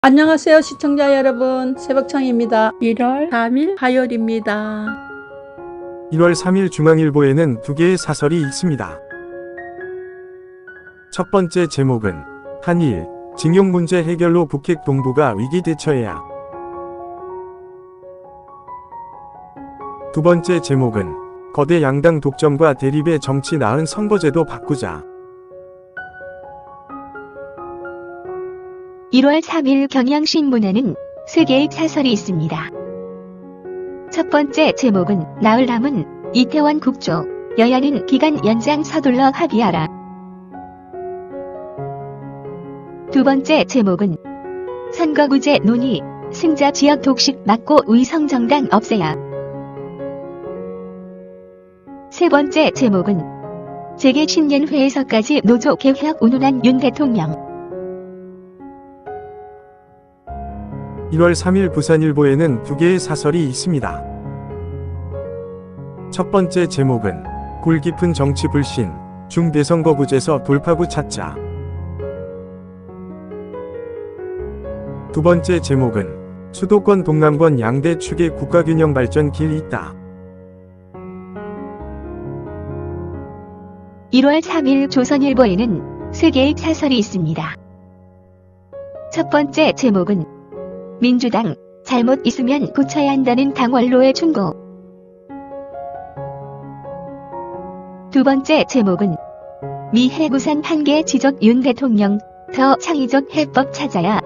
안녕하세요 시청자 여러분, 새벽창입니다. 1월 3일 화요일입니다. 1월 3일 중앙일보에는 두 개의 사설이 있습니다. 첫 번째 제목은 한일 징용 문제 해결로 북핵 동북아 위기 대처해야. 두 번째 제목은 거대 양당 독점과 대립의 정치 낳은 선거제도 바꾸자. 1월 3일 경향신문에는 세 개의 사설이 있습니다. 첫 번째 제목은 나흘 남은 이태원 국조, 여야는 기간 연장 서둘러 합의하라. 두 번째 제목은 선거구제 논의, 승자 지역 독식 막고 위성정당 없애야. 세 번째 제목은 재계 신년회에서까지 노조 개혁 운운한 윤 대통령. 1월 3일 부산일보에는 두 개의 사설이 있습니다. 첫 번째 제목은 굴 깊은 정치 불신, 중대선거구제서 돌파구 찾자. 두 번째 제목은 수도권 동남권 양대 축의 국가균형 발전 길 있다. 1월 3일 조선일보에는 세 개의 사설이 있습니다. 첫 번째 제목은 민주당, 잘못 있으면 고쳐야 한다는 당 원로의 충고. 두 번째 제목은 미 해구산 한계 지적 윤 대통령, 더 창의적 해법 찾아야.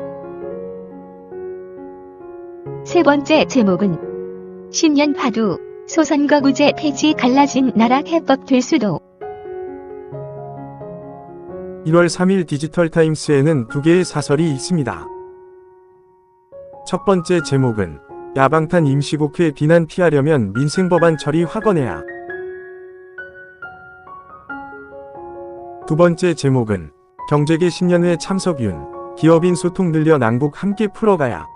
세 번째 제목은 신년 화두, 소선거구제 폐지 갈라진 나라 해법 될 수도. 1월 3일 디지털타임스에는 두 개의 사설이 있습니다. 첫 번째 제목은 야방탄 임시국회 비난 피하려면 민생법안 처리 확언해야. 두 번째 제목은 경제계 신년회 참석윤, 기업인 소통 늘려 낭북 함께 풀어가야.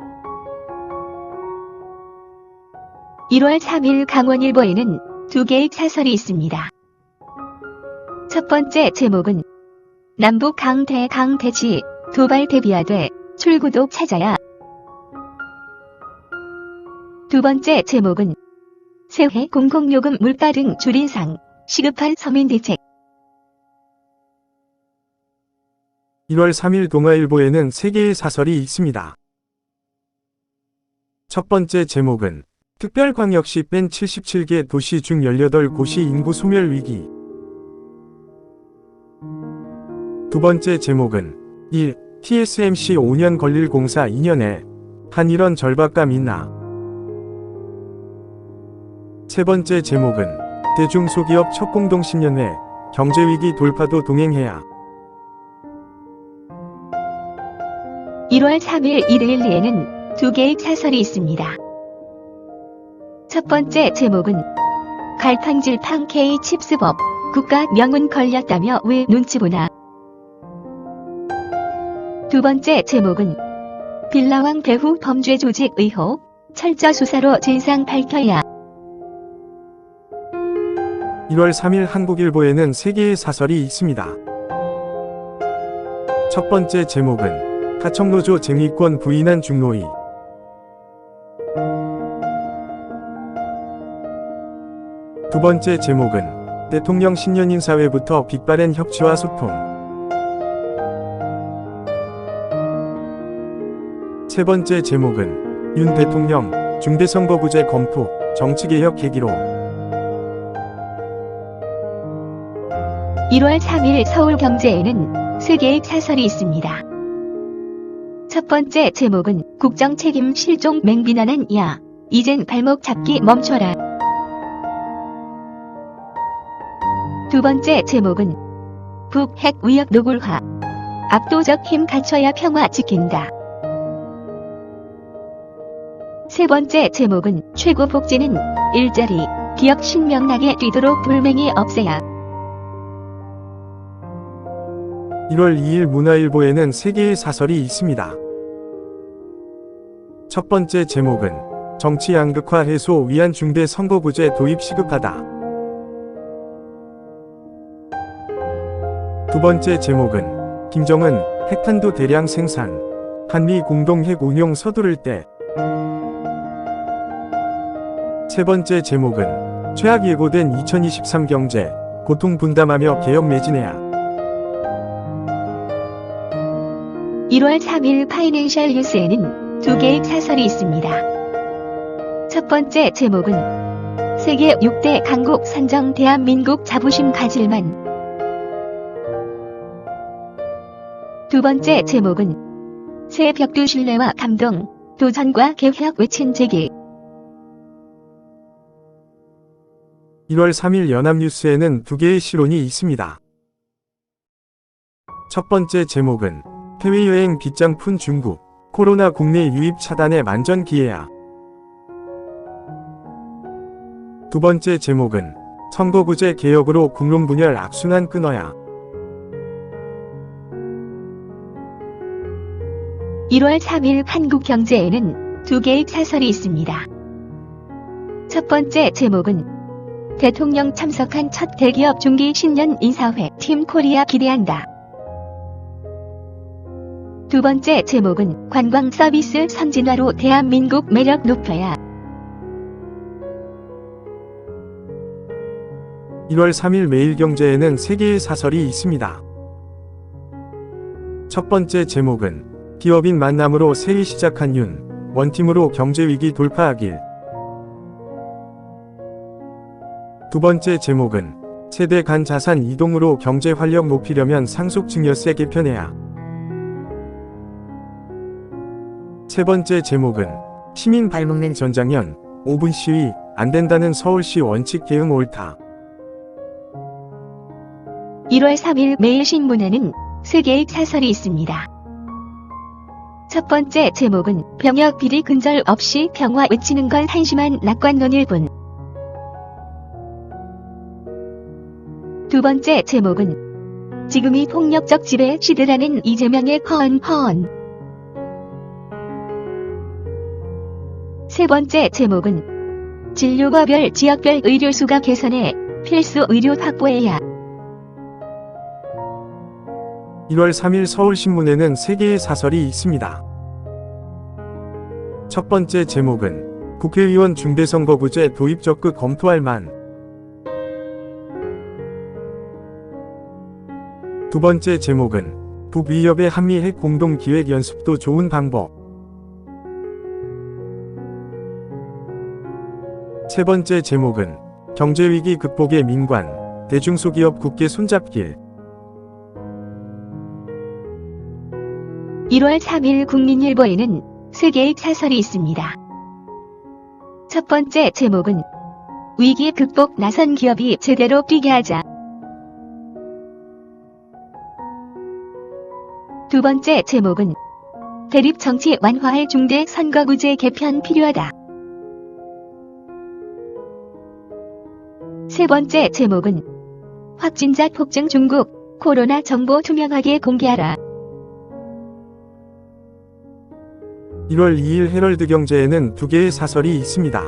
1월 3일 강원일보에는 두 개의 사설이 있습니다. 첫 번째 제목은 남북 강대치, 도발 대비하되 출구도 찾아야. 두 번째 제목은 세해 공공요금 물가 등 줄인상, 시급한 서민대책. 1월 3일 동아일보에는 세 개의 사설이 있습니다. 첫 번째 제목은 특별광역시 뺀 77개 도시 중 18곳이 인구 소멸 위기. 두 번째 제목은 1. TSMC 5년 걸릴 공사 2년에 한일원 절박감 있나. 세 번째 제목은 대중소기업 첫 공동신년회, 경제위기 돌파도 동행해야. 1월 3일 이데일리에는 두 개의 사설이 있습니다. 첫 번째 제목은 갈팡질팡 K칩스법, 국가 명운 걸렸다며 왜 눈치 보나. 두 번째 제목은 빌라왕 배후 범죄 조직 의혹, 철저 수사로 진상 밝혀야. 1월 3일 한국일보에는 세 개의 사설이 있습니다. 첫 번째 제목은 하청노조 쟁의권 부인한 중노위. 두 번째 제목은 대통령 신년인사회부터 빅바렌 협치와 소통. 세 번째 제목은 윤 대통령 중대선거구제 검토, 정치개혁 계기로. 1월 3일 서울경제에는 세 개의 사설이 있습니다. 첫 번째 제목은 국정책임 실종 맹비난한 야, 이젠 발목 잡기 멈춰라. 두 번째 제목은 북핵 위협 노골화, 압도적 힘 갖춰야 평화 지킨다. 세 번째 제목은 최고 복지는 일자리, 기업 신명나게 뛰도록 불맹이 없애야. 1월 2일 문화일보에는 세 개의 사설이 있습니다. 첫 번째 제목은 정치 양극화 해소 위한 중대 선거구제 도입 시급하다. 두 번째 제목은 김정은 핵탄두 대량 생산, 한미 공동 핵 운용 서두를 때. 세 번째 제목은 최악 예고된 2023 경제, 고통 분담하며 개혁 매진해야. 1월 3일 파이낸셜 뉴스에는 두 개의 사설이 있습니다. 첫 번째 제목은 세계 6대 강국 선정 대한민국 자부심 가질만. 두 번째 제목은 새 벽두 신뢰와 감동, 도전과 개혁 외친 제기. 1월 3일 연합뉴스에는 두 개의 실론이 있습니다. 첫 번째 제목은 해외여행 빗장 푼 중국, 코로나 국내 유입 차단에 만전 기회야. 두 번째 제목은 선거구제 개혁으로 국론 분열 악순환 끊어야. 1월 3일 한국경제에는 두 개의 사설이 있습니다. 첫 번째 제목은 대통령 참석한 첫 대기업 중기 신년 인사회 팀 코리아 기대한다. 두 번째 제목은 관광 서비스 선진화로 대한민국 매력 높여야. 1월 3일 매일경제에는 세 개의 사설이 있습니다. 첫 번째 제목은 기업인 만남으로 새해 시작한 윤, 원팀으로 경제위기 돌파하길. 두 번째 제목은 세대 간 자산 이동으로 경제 활력 높이려면 상속증여세 개편해야. 세 번째 제목은 시민 발목낸 전장현, 5분 시위, 안 된다는 서울시 원칙 대응 옳다. 1월 3일 매일신문에는 세 개의 사설이 있습니다. 첫 번째 제목은 병역 비리 근절 없이 평화 외치는 건 한심한 낙관론 1분. 두 번째 제목은 지금이 폭력적 지배 시대라는 이재명의 허언. 세 번째 제목은 진료과별 지역별 의료수가 개선해 필수 의료 확보해야. 1월 3일 서울신문에는 세 개의 사설이 있습니다. 첫 번째 제목은 국회의원 중대선거구제 도입 적극 검토할 만. 두 번째 제목은 북위협의 한미 핵 공동 기획 연습도 좋은 방법. 세 번째 제목은 경제위기 극복의 민관, 대중소기업 국계 손잡길. 1월 3일 국민일보에는 세 개의 사설이 있습니다. 첫 번째 제목은 위기 극복 나선 기업이 제대로 뛰게 하자. 두 번째 제목은 대립 정치 완화할 중대 선거구제 개편 필요하다. 세 번째 제목은 확진자 폭증 중국, 코로나 정보 투명하게 공개하라. 1월 2일 헤럴드 경제에는 두 개의 사설이 있습니다.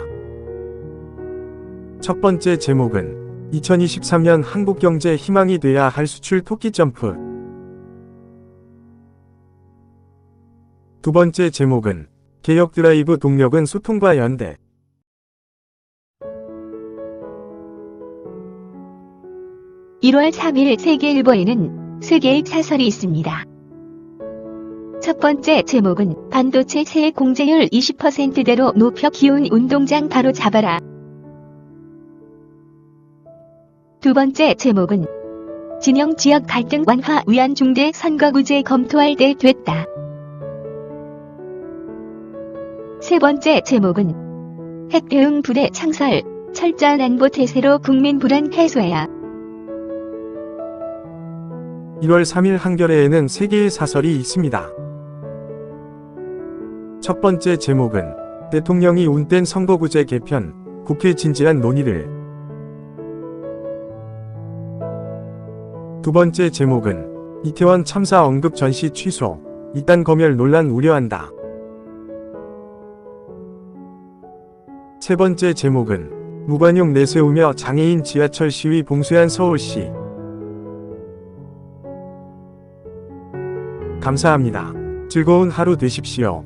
첫 번째 제목은 2023년 한국 경제 희망이 돼야 할 수출 토끼 점프. 두 번째 제목은 개혁 드라이브 동력은 소통과 연대. (1월 3일) 세계일보에는 세 개의 사설이 있습니다. 첫 번째 제목은 반도체 세액 공제율 20%대로 높여 기운 운동장 바로 잡아라. 두 번째 제목은 진영 지역 갈등 완화 위한 중대 선거구제 검토할 때 됐다. 세 번째 제목은 핵 대응 부대 창설, 철저한 안보 태세로 국민 불안 해소해야. 1월 3일 한겨레에는 세 개의 사설이 있습니다. 첫 번째 제목은 대통령이 운땐 선거구제 개편, 국회 진지한 논의를. 두 번째 제목은 이태원 참사 언급 전시 취소, 이딴 검열 논란 우려한다. 세 번째 제목은 무관용 내세우며 장애인 지하철 시위 봉쇄한 서울시. 감사합니다. 즐거운 하루 되십시오.